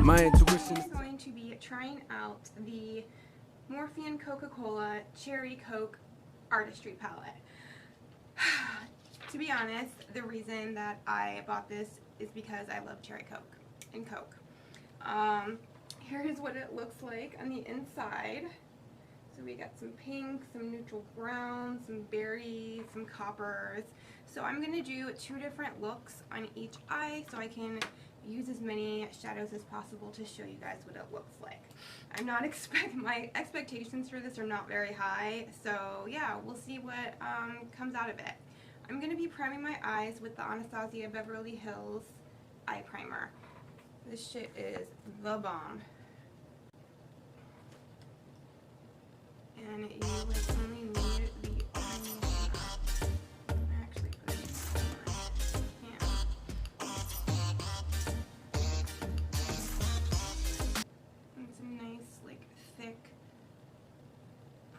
My intuition. I'm going to be trying out the Morphe and Coca-Cola Cherry Coke Artistry palette. To be honest, the reason that I bought this is because I love cherry Coke and Coke. Here is what it looks like on the inside. So we got some pink, some neutral brown, some berries, some coppers. So I'm going to do 2 different looks on each eye so I can use as many shadows as possible to show you guys what it looks like. I'm not my expectations for this are not very high, so yeah, we'll see what comes out of it. I'm going to be priming my eyes with the Anastasia Beverly Hills eye primer. This shit is the bomb. And you like only need the I actually put it in my hand. It's a nice, like, thick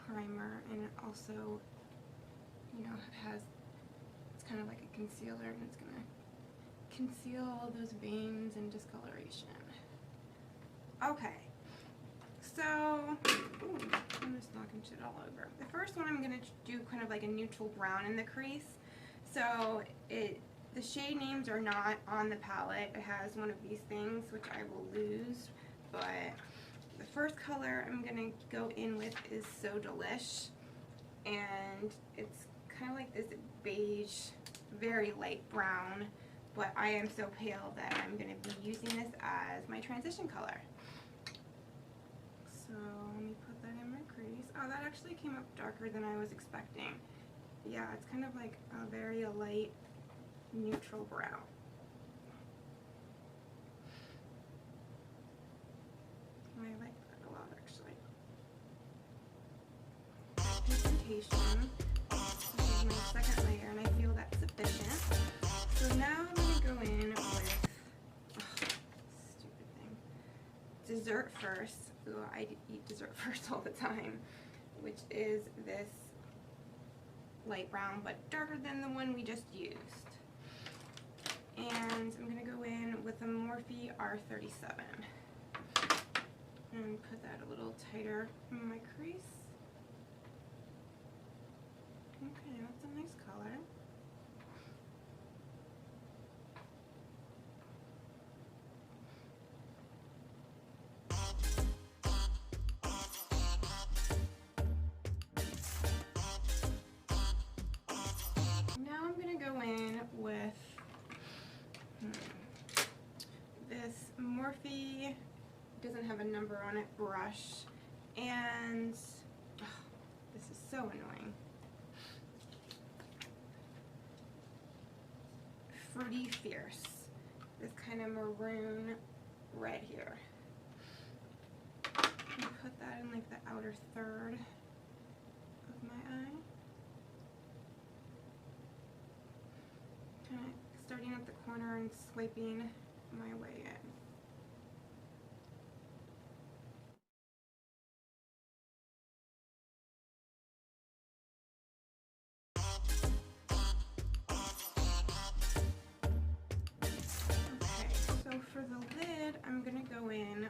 primer, and it also, you know, it's kind of like a concealer, and it's gonna conceal all those veins and discoloration. Okay. So, ooh, I'm just knocking shit all over. The first one I'm going to do kind of like a neutral brown in the crease. So, the shade names are not on the palette. It has one of these things, which I will lose. But the first color I'm going to go in with is So Delish. And it's kind of like this beige, very light brown. But I am so pale that I'm going to be using this as my transition color. So let me put that in my crease. Oh, that actually came up darker than I was expecting. Yeah, it's kind of like a very light neutral brown. I like that a lot, actually. Pigmentation. This is my second layer, and I feel that's sufficient. So now I'm going to go in with, stupid thing, dessert first. Ooh, I eat dessert first all the time, which is this light brown, but darker than the one we just used. And I'm going to go in with a Morphe R37 and put that a little tighter in my crease. Okay, that's a nice color. Now I'm going to go in with this Morphe, doesn't have a number on it, brush, and this is so annoying. Fruity Fierce, this kind of maroon red here. And put that in like the outer third of my eye. Kind of starting at the corner and swiping my way in. Okay, so for the lid, I'm going to go in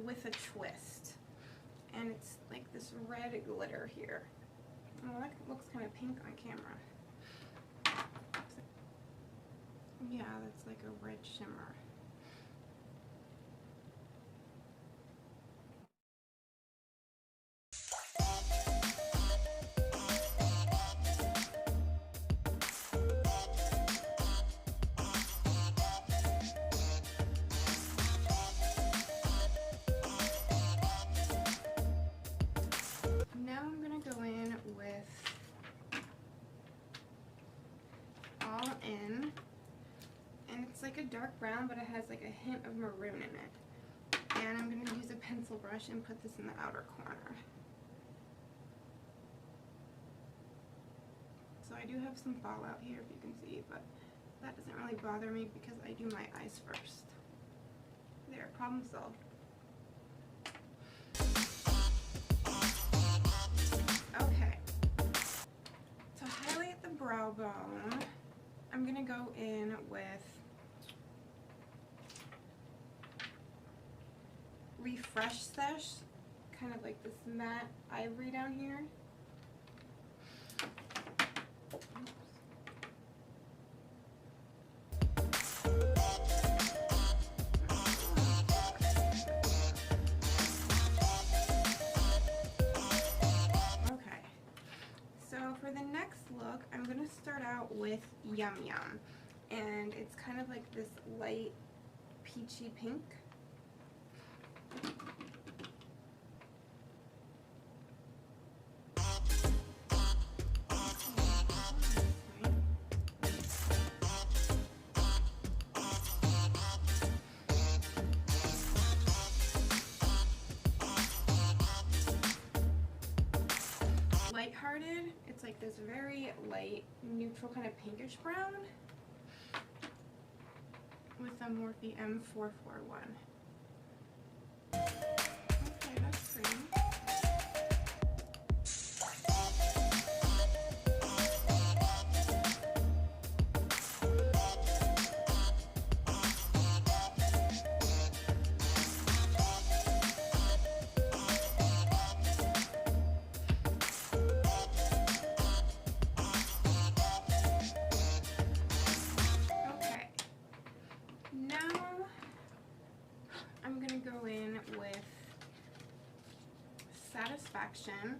with a twist. And it's like this red glitter here. Oh, that looks kind of pink on camera. Yeah, that's like a red shimmer. Now I'm going to go in with All In, and it's like a dark brown, but it has like a hint of maroon in it. And I'm going to use a pencil brush and put this in the outer corner. So I do have some fallout here, if you can see, but that doesn't really bother me because I do my eyes first. There, problem solved. Okay, to highlight the brow bone, I'm going to go in with Refresh SESH, kind of like this matte ivory down here. Okay, so for the next look, I'm going to start out with Yum Yum, and it's kind of like this light peachy pink. Lighthearted, it's like this very light, neutral kind of pinkish brown with a Morphe M441. Okay, that's pretty. I'm going to go in with Satisfaction,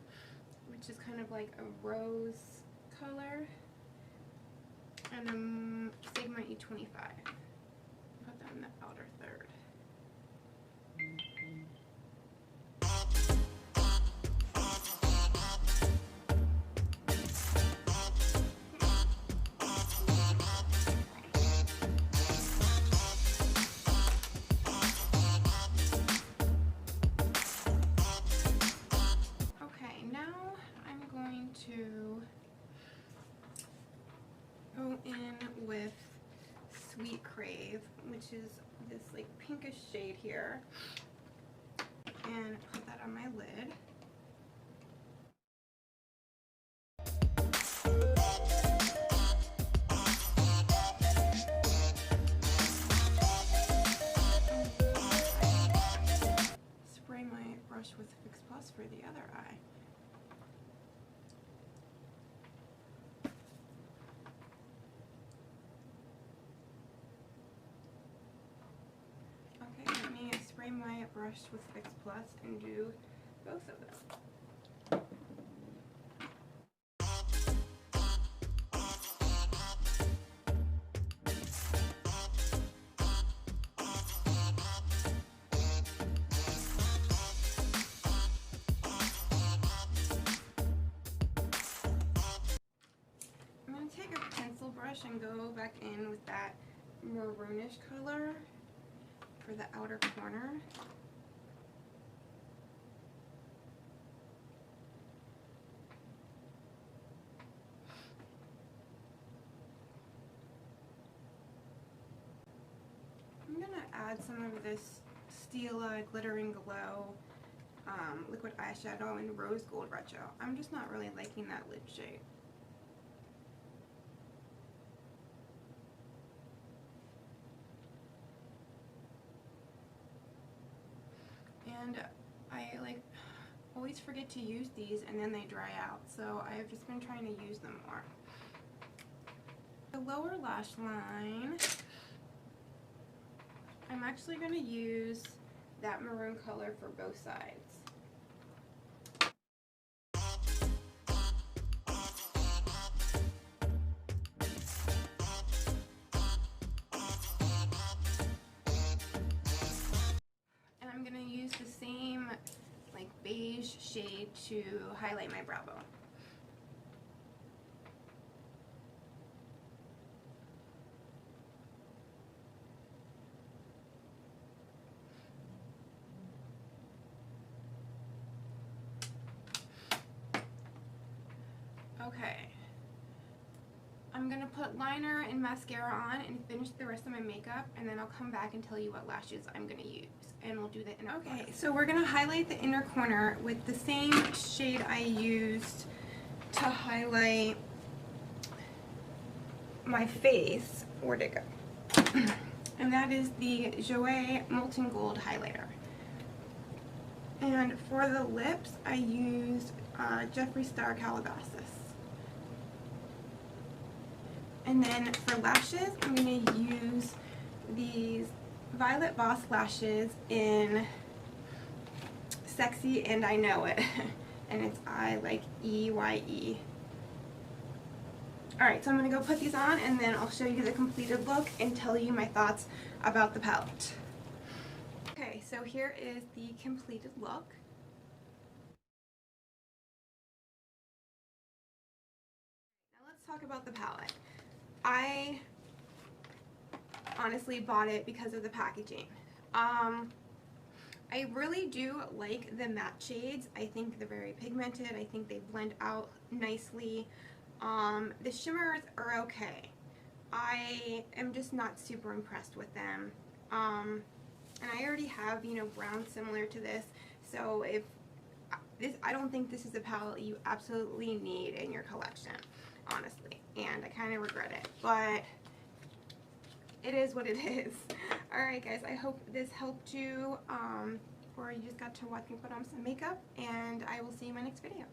which is kind of like a rose color, and a Sigma E25. Put that in the outer third. To go in with Sweet Crave, which is this like pinkish shade here, and put that on my lid. Spray my brush with Fix Plus for the other eye. My brush with Fix Plus and do both of them. I'm going to take a pencil brush and go back in with that maroonish color for the outer corner. I'm gonna add some of this STILA Glittering Glow liquid eyeshadow in Rose Gold Retro. I'm just not really liking that lid shade. And I always forget to use these and then they dry out, so I've just been trying to use them more. The lower lash line, I'm actually going to use that maroon color for both sides. I'm going to use the same like beige shade to highlight my brow bone. Okay. I'm going to put liner and mascara on and finish the rest of my makeup, and then I'll come back and tell you what lashes I'm going to use. And we'll do the inner corner. Okay, so we're going to highlight the inner corner with the same shade I used to highlight my face. Where'd it go? And that is the JOUER Molten Gold Highlighter. And for the lips, I used Jeffree Star Calabasas. And then for lashes, I'm going to use these Violet VOSS lashes in Sexy and I Know It. And it's I like E-Y-E. Alright, so I'm going to go put these on and then I'll show you the completed look and tell you my thoughts about the palette. Okay, so here is the completed look. Now let's talk about the palette. I honestly bought it because of the packaging. I really do like the matte shades. I think they're very pigmented. I think they blend out nicely. The shimmers are okay. I am just not super impressed with them. And I already have, you know, brown similar to this. So if this, I don't think this is a palette you absolutely need in your collection, honestly. And I kind of regret it, but it is what it is. Alright guys, I hope this helped you, or you just got to watch me put on some makeup, and I will see you in my next video.